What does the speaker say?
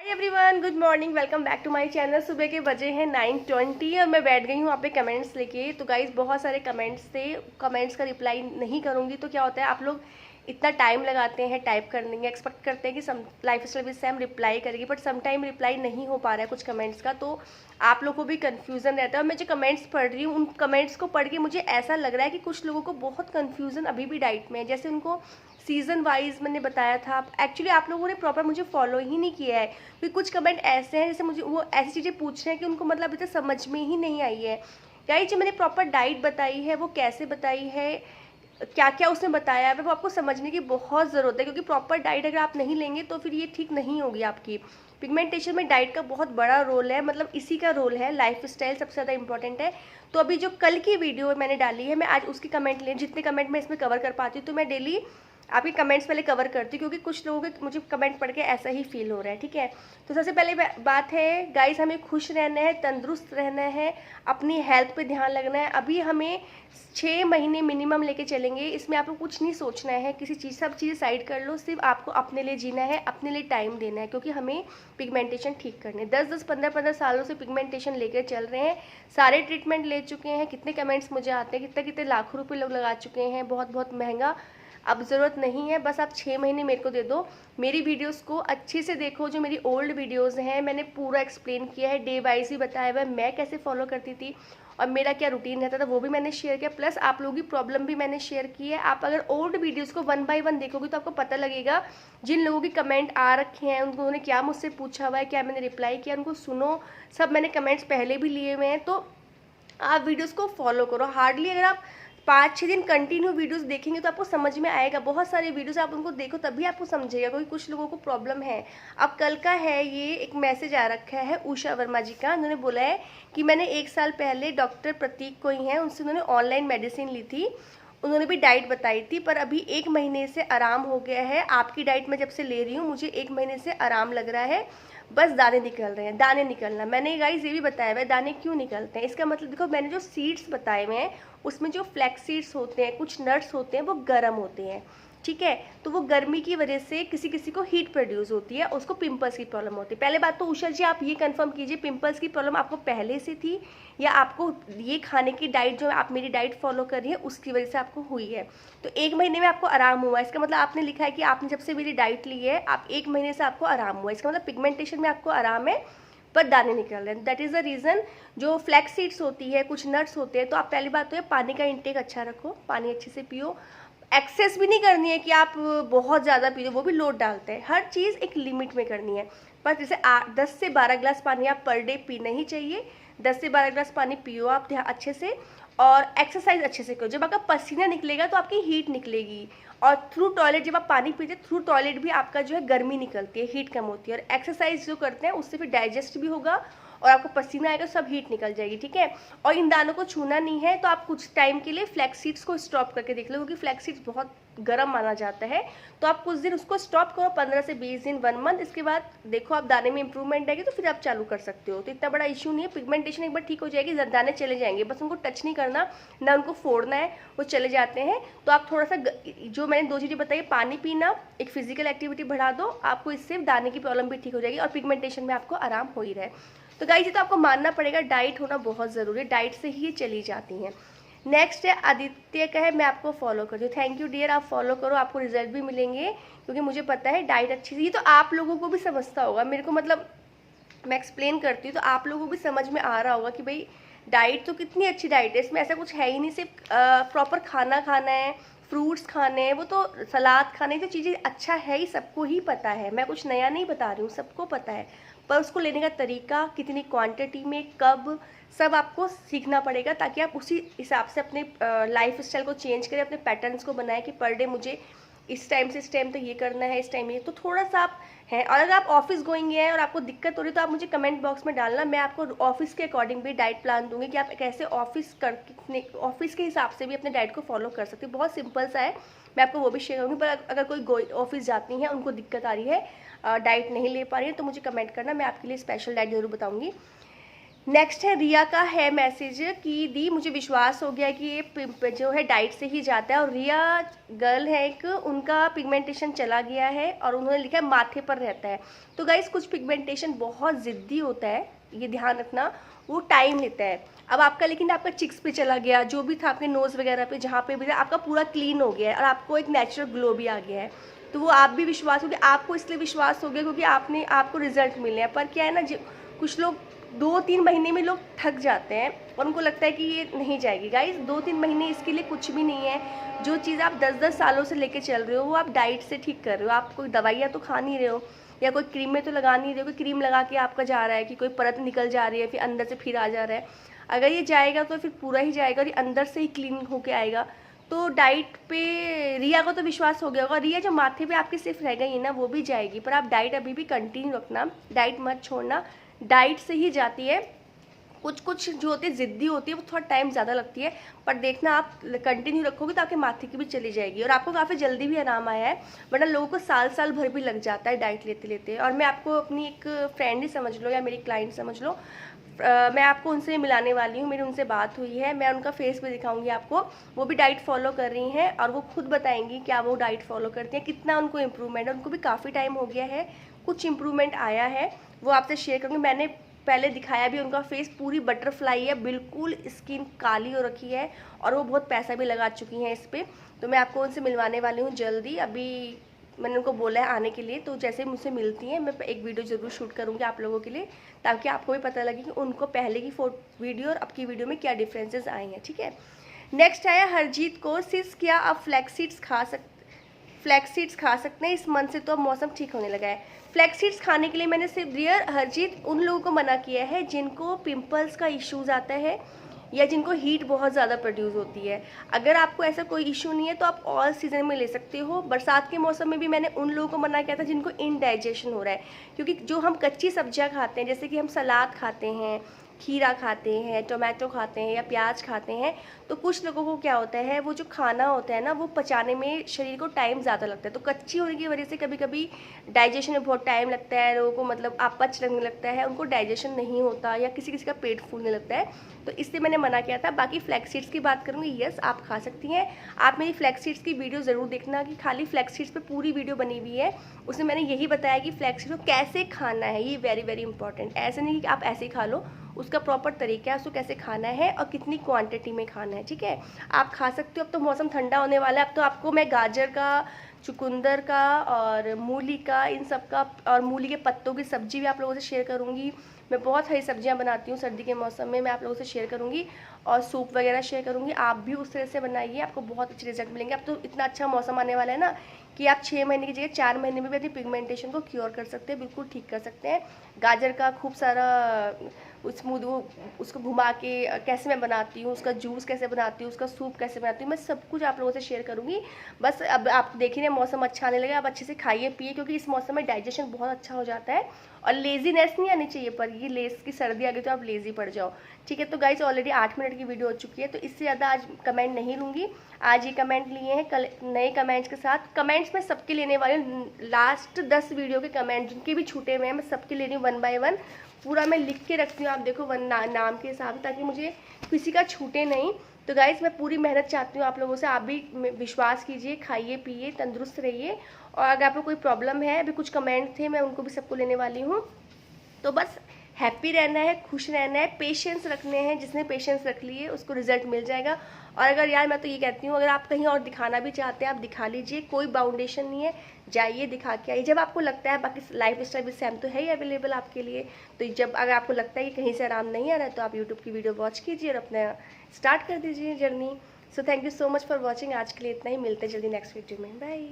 Everyone, good morning. Welcome back to my channel. सुबह के बजे हैं 9:20 और मैं बैठ गई हूँ वहाँ पे कमेंट्स लेके। तो गाइज बहुत सारे कमेंट्स थे, कमेंट्स का रिप्लाई नहीं करूँगी तो क्या होता है, आप लोग इतना टाइम लगाते हैं टाइप करने में, एक्सपेक्ट करते हैं कि सम लाइफ स्टाइल से हम रिप्लाई करेंगे, बट सम टाइम रिप्लाई नहीं हो पा रहा है कुछ कमेंट्स का, तो आप लोगों को भी कन्फ्यूज़न रहता है। और मैं जो कमेंट्स पढ़ रही हूँ उन कमेंट्स को पढ़ के मुझे ऐसा लग रहा है कि कुछ लोगों को बहुत कन्फ्यूज़न अभी भी डाइट में है। जैसे उनको सीज़न वाइज मैंने बताया था, एक्चुअली आप लोगों ने प्रॉपर मुझे फॉलो ही नहीं किया है, क्योंकि कुछ कमेंट ऐसे हैं जैसे मुझे वो ऐसी चीज़ें पूछ रहे हैं कि उनको मतलब अभी तक समझ में ही नहीं आई है। गाइस जो मैंने प्रॉपर डाइट बताई है वो कैसे बताई है, क्या क्या उसने बताया है, वो आपको समझने की बहुत ज़रूरत है, क्योंकि प्रॉपर डाइट अगर आप नहीं लेंगे तो फिर ये ठीक नहीं होगी आपकी। पिगमेंटेशन में डाइट का बहुत बड़ा रोल है, मतलब इसी का रोल है, लाइफ स्टाइल सबसे ज़्यादा इंपॉर्टेंट है। तो अभी जो कल की वीडियो मैंने डाली है, मैं आज उसकी कमेंट ले, जितने कमेंट मैं इसमें कवर कर पाती हूँ तो मैं डेली आपके कमेंट्स पहले कवर करती हूँ, क्योंकि कुछ लोगों के मुझे कमेंट पढ़ के ऐसा ही फील हो रहा है। ठीक है, तो सबसे पहले बात है गाइस, हमें खुश रहना है, तंदुरुस्त रहना है, अपनी हेल्थ पे ध्यान लगना है। अभी हमें 6 महीने मिनिमम लेके चलेंगे, इसमें आपको कुछ नहीं सोचना है, किसी चीज़ सब चीज़ें साइड कर लो, सिर्फ आपको अपने लिए जीना है, अपने लिए टाइम देना है, क्योंकि हमें पिगमेंटेशन ठीक करने 10-10 15-15 सालों से पिगमेंटेशन लेकर चल रहे हैं, सारे ट्रीटमेंट ले चुके हैं। कितने कमेंट्स मुझे आते हैं, कितने कितने लाखों रुपये लोग लगा चुके हैं, बहुत बहुत महंगा। अब ज़रूरत नहीं है, बस आप 6 महीने मेरे को दे दो। मेरी वीडियोस को अच्छे से देखो, जो मेरी ओल्ड वीडियोस हैं मैंने पूरा एक्सप्लेन किया है, डे वाइज भी बताया हुआ है मैं कैसे फॉलो करती थी और मेरा क्या रूटीन रहता था, वो भी मैंने शेयर किया, प्लस आप लोगों की प्रॉब्लम भी मैंने शेयर की है। आप अगर ओल्ड वीडियोज़ को 1 बाय 1 देखोगे तो आपको पता लगेगा जिन लोगों की कमेंट आ रखे हैं, उन्होंने क्या मुझसे पूछा हुआ है, क्या मैंने रिप्लाई किया, उनको सुनो। सब मैंने कमेंट्स पहले भी लिए हुए हैं, तो आप वीडियोस को फॉलो करो। हार्डली अगर आप 5-6 दिन कंटिन्यू वीडियोस देखेंगे तो आपको समझ में आएगा। बहुत सारे वीडियोस आप उनको देखो तभी आपको समझेगा, क्योंकि कुछ लोगों को प्रॉब्लम है। अब कल का है, ये एक मैसेज आ रखा है उषा वर्मा जी का, उन्होंने बोला है कि मैंने 1 साल पहले डॉक्टर प्रतीक को ही है, उनसे उन्होंने ऑनलाइन मेडिसिन ली थी, उन्होंने भी डाइट बताई थी, पर अभी 1 महीने से आराम हो गया है। आपकी डाइट मैं जब से ले रही हूँ मुझे 1 महीने से आराम लग रहा है, बस दाने निकल रहे हैं। दाने निकलना, मैंने गाइस ये भी बताया हुआ है दाने क्यों निकलते हैं। इसका मतलब देखो, मैंने जो सीड्स बताए हुए हैं उसमें जो फ्लैक्स सीड्स होते हैं, कुछ नट्स होते हैं, वो गर्म होते हैं। ठीक है, तो वो गर्मी की वजह से किसी किसी को हीट प्रोड्यूस होती है, उसको पिंपल्स की प्रॉब्लम होती है। पहले बात तो उषा जी आप ये कंफर्म कीजिए, पिंपल्स की प्रॉब्लम आपको पहले से थी या आपको ये खाने की डाइट, जो आप मेरी डाइट फॉलो कर रही है उसकी वजह से आपको हुई है। तो 1 महीने में आपको आराम हुआ, इसका मतलब आपने लिखा है कि आपने जब से मेरी डाइट ली है आप 1 महीने से आपको आराम हुआ, इसका मतलब पिगमेंटेशन में आपको आराम है, पर दाने निकल रहे हैं। That is the reason. जो फ्लैक्स सीड्स होती है, कुछ नट्स होते हैं, तो आप पहली बात तो है पानी का इंटेक अच्छा रखो, पानी अच्छे से पियो। एक्सेस भी नहीं करनी है कि आप बहुत ज़्यादा पी लो, वो भी लोड डालते हैं। हर चीज़ एक लिमिट में करनी है। पर जैसे 10 से 12 ग्लास पानी आप पर डे पीना ही चाहिए। 10 से 12 ग्लास पानी पियो आप अच्छे से, और एक्सरसाइज अच्छे से करो। जब आपका पसीना निकलेगा तो आपकी हीट निकलेगी, और थ्रू टॉयलेट जब आप पानी पीते हैं थ्रू टॉयलेट भी आपका जो है गर्मी निकलती है, हीट कम होती है। और एक्सरसाइज जो करते हैं उससे फिर डाइजेस्ट भी होगा और आपको पसीना आएगा, सब हीट निकल जाएगी। ठीक है, और इन दानों को छूना नहीं है, तो आप कुछ टाइम के लिए फ्लैक्स सीड्स को स्टॉप करके देख लो, क्योंकि फ्लैक्स सीड्स बहुत गर्म माना जाता है। तो आप कुछ दिन उसको स्टॉप करो, 15 से 20 दिन, 1 मंथ, इसके बाद देखो आप दाने में इंप्रूवमेंट आएगी तो फिर आप चालू कर सकते हो। तो इतना बड़ा इशू नहीं है, पिगमेंटेशन एक बार ठीक हो जाएगी, दाने चले जाएंगे, बस उनको टच नहीं करना, ना उनको फोड़ना है, वो चले जाते हैं। तो आप थोड़ा सा जो मैंने 2 चीज़ें बताई, पानी पीना, एक फिजिकल एक्टिविटी बढ़ा दो, आपको इससे दाने की प्रॉब्लम भी ठीक हो जाएगी और पिगमेंटेशन में आपको आराम हो ही रहे। तो गाइस ये तो आपको मानना पड़ेगा, डाइट होना बहुत ज़रूरी है, डाइट से ही ये चली जाती हैं। नेक्स्ट है आदित्य का है, मैं आपको फॉलो करती हूँ। थैंक यू डियर, आप फॉलो करो, आपको रिजल्ट भी मिलेंगे, क्योंकि मुझे पता है डाइट अच्छी थी। ये तो आप लोगों को भी समझता होगा, मेरे को मतलब मैं एक्सप्लेन करती हूँ तो आप लोगों को भी समझ में आ रहा होगा कि भाई डाइट तो कितनी अच्छी डाइट है, इसमें ऐसा कुछ है ही नहीं, सिर्फ प्रॉपर खाना खाना है, फ्रूट्स खाने हैं, वो तो सलाद खाने, तो चीज़ें अच्छा है ही, सबको ही पता है, मैं कुछ नया नहीं बता रही हूँ, सबको पता है। पर उसको लेने का तरीका, कितनी क्वांटिटी में, कब, सब आपको सीखना पड़ेगा, ताकि आप उसी हिसाब से अपने लाइफ स्टाइल को चेंज करें, अपने पैटर्न्स को बनाएं कि पर डे मुझे इस टाइम से इस टाइम तक ये करना है, इस टाइम ये, तो थोड़ा सा आप हैं। और अगर आप ऑफिस गोइंग है और आपको दिक्कत हो रही है तो आप मुझे कमेंट बॉक्स में डालना, मैं आपको ऑफिस के अकॉर्डिंग भी डाइट प्लान दूंगी कि आप कैसे ऑफिस के हिसाब से भी अपने डाइट को फॉलो कर सकते हैं। बहुत सिंपल सा है, मैं आपको वो भी शेयर करूँगी। पर अगर कोई ऑफिस जाती हैं, उनको दिक्कत आ रही है, डाइट नहीं ले पा रही है, तो मुझे कमेंट करना, मैं आपके लिए स्पेशल डाइट जरूर बताऊँगी। नेक्स्ट है रिया का है मैसेज कि दी मुझे विश्वास हो गया कि ये जो है डाइट से ही जाता है। और रिया गर्ल है एक, उनका पिगमेंटेशन चला गया है और उन्होंने लिखा है माथे पर रहता है। तो गाइस कुछ पिगमेंटेशन बहुत ज़िद्दी होता है, ये ध्यान रखना, वो टाइम लेता है। अब आपका लेकिन आपका चिक्स पे चला गया, जो भी था आपके नोज़ वगैरह पे जहाँ पे भी था, आपका पूरा क्लीन हो गया है और आपको एक नेचुरल ग्लो भी आ गया है। तो वो आप भी विश्वास हो गया, आपको इसलिए विश्वास हो गया क्योंकि आपको रिजल्ट मिले हैं। पर क्या है ना, कुछ लोग 2-3 महीने में लोग थक जाते हैं और उनको लगता है कि ये नहीं जाएगी। गाइस 2-3 महीने इसके लिए कुछ भी नहीं है। जो चीज़ आप 10-10 सालों से लेके चल रहे हो वो आप डाइट से ठीक कर रहे हो। आप कोई दवाइयाँ तो खा नहीं रहे हो या कोई क्रीमें तो लगा नहीं रहे हो, कोई क्रीम लगा के आपका जा रहा है कि कोई परत निकल जा रही है फिर अंदर से फिर आ जा रहा है। अगर ये जाएगा तो फिर पूरा ही जाएगा और ये अंदर से ही क्लीन होके आएगा। तो डाइट पे रिया को तो विश्वास हो गया होगा। रिया जो माथे पे आपकी सिर्फ रह गई है ना वो भी जाएगी, पर आप डाइट अभी भी कंटिन्यू रखना, डाइट मत छोड़ना, डाइट से ही जाती है। कुछ जो होती है ज़िद्दी होती है वो थोड़ा टाइम ज़्यादा लगती है, पर देखना आप कंटिन्यू रखोगे तो आपके माथे की भी चली जाएगी और आपको काफ़ी जल्दी भी आराम आया है। वरना लोगों को साल साल भर भी लग जाता है डाइट लेते लेते। और मैं आपको अपनी एक फ्रेंड ही समझ लो या मेरी क्लाइंट समझ लो, मैं आपको उनसे मिलाने वाली हूँ, मेरी उनसे बात हुई है, मैं उनका फेस भी दिखाऊंगी आपको। वो भी डाइट फॉलो कर रही हैं और वो खुद बताएंगी क्या वो डाइट फॉलो करती हैं, कितना उनको इम्प्रूवमेंट है। उनको भी काफ़ी टाइम हो गया है, कुछ इम्प्रूवमेंट आया है, वो आपसे शेयर करूँगी। मैंने पहले दिखाया भी, उनका फेस पूरी बटरफ्लाई है, बिल्कुल स्किन काली हो रखी है और वो बहुत पैसा भी लगा चुकी हैं इस पर। तो मैं आपको उनसे मिलवाने वाली हूँ जल्दी। अभी मैंने उनको बोला है आने के लिए, तो जैसे मुझसे मिलती हैं मैं एक वीडियो ज़रूर शूट करूँगी आप लोगों के लिए, ताकि आपको भी पता लगे कि उनको पहले की वीडियो और अब की वीडियो में क्या डिफरेंसेस आए हैं। ठीक है, नेक्स्ट आया हरजीत को, सिस क्या आप फ्लैक्स सीड्स खा सकते हैं, इस मंथ से तो अब मौसम ठीक होने लगा है। फ्लैक्स सीड्स खाने के लिए मैंने सिर्फ डियर हरजीत उन लोगों को मना किया है जिनको पिंपल्स का इश्यूज़ आता है या जिनको हीट बहुत ज़्यादा प्रोड्यूस होती है। अगर आपको ऐसा कोई इशू नहीं है तो आप ऑल सीजन में ले सकते हो। बरसात के मौसम में भी मैंने उन लोगों को मना किया था जिनको इनडाइजेशन हो रहा है, क्योंकि जो हम कच्ची सब्जियां खाते हैं, जैसे कि हम सलाद खाते हैं, खीरा खाते हैं, टोमेटो खाते हैं या प्याज खाते हैं, तो कुछ लोगों को क्या होता है, वो जो खाना होता है ना वो पचाने में शरीर को टाइम ज़्यादा लगता है। तो कच्ची होने की वजह से कभी कभी डाइजेशन में बहुत टाइम लगता है लोगों को, मतलब अपच लगने लगता है, उनको डाइजेशन नहीं होता या किसी किसी का पेट फूलने लगता है। तो इससे मैंने मना किया था। बाकी फ्लैक्स सीड्स की बात करूँगी, यस आप खा सकती हैं। आप मेरी फ्लैक्स सीड्स की वीडियो ज़रूर देखना कि खाली फ्लैक्स सीड्स पे पूरी वीडियो बनी हुई है, उसमें मैंने यही बताया कि फ्लैक्स सीड्स को कैसे खाना है, ये वेरी वेरी इंपॉर्टेंट। ऐसे नहीं कि आप ऐसे ही खा लो, उसका प्रॉपर तरीका है, उसको कैसे खाना है और कितनी क्वांटिटी में खाना है। ठीक है, आप खा सकते हो। अब तो मौसम ठंडा होने वाला है, अब तो आपको मैं गाजर का, चुकंदर का और मूली का, इन सब का, और मूली के पत्तों की सब्जी भी आप लोगों से शेयर करूँगी। मैं बहुत सारी सब्जियां बनाती हूँ सर्दी के मौसम में, मैं आप लोगों से शेयर करूँगी और सूप वगैरह शेयर करूँगी। आप भी उस तरह से बनाइए, आपको बहुत अच्छे रिजल्ट मिलेंगे। अब तो इतना अच्छा मौसम आने वाला है ना कि आप 6 महीने की जगह 4 महीने में भी अपनी पिगमेंटेशन को क्योर कर सकते हैं, बिल्कुल ठीक कर सकते हैं। गाजर का खूब सारा स्मूद उसको घुमा के कैसे मैं बनाती हूँ, उसका जूस कैसे बनाती हूँ, उसका सूप कैसे बनाती हूँ, मैं सब कुछ आप लोगों से शेयर करूँगी। बस अब आप देखिए मौसम अच्छा आने लगा, अब अच्छे से खाइए पिए, क्योंकि इस मौसम में डाइजेशन बहुत अच्छा हो जाता है और लेजीनेस नहीं आनी चाहिए। पर ये लेस की सर्दी आ गई तो आप लेजी पड़ जाओ। ठीक है, तो गाइज ऑलरेडी 8 मिनट की वीडियो हो चुकी है, तो इससे ज़्यादा आज कमेंट नहीं लूँगी। आज ये कमेंट लिए हैं, कल नए कमेंट्स के साथ। कमेंट्स में सबके लेने वाली हूँ, लास्ट 10 वीडियो के कमेंट जिनके भी छूटे हुए हैं मैं सबके ले रही हूँ 1 बाय 1। पूरा मैं लिख के रखती हूँ, आप देखो नाम के हिसाब से, ताकि मुझे किसी का छूटे नहीं। तो गाइज़ मैं पूरी मेहनत चाहती हूँ आप लोगों से, आप भी विश्वास कीजिए, खाइए पिए तंदुरुस्त रहिए। और अगर आपको कोई प्रॉब्लम है, अभी कुछ कमेंट थे मैं उनको भी सबको लेने वाली हूँ। तो बस हैप्पी रहना है, खुश रहना है, पेशेंस रखने हैं, जिसने पेशेंस रख लिए उसको रिजल्ट मिल जाएगा। और अगर यार मैं तो ये कहती हूँ, अगर आप कहीं और दिखाना भी चाहते हैं आप दिखा लीजिए, कोई बाउंडेशन नहीं है, जाइए दिखा के आइए जब आपको लगता है। बाकी लाइफ स्टाइल भी सेम तो है ही अवेलेबल आपके लिए। तो जब अगर आपको लगता है कि कहीं से आराम नहीं आ रहा है तो आप यूट्यूब की वीडियो वॉच कीजिए और अपना स्टार्ट कर दीजिए journey. So thank you so much for watching. आज के लिए इतना ही, मिलते हैं जल्दी नेक्स्ट वीडियो में, बाय।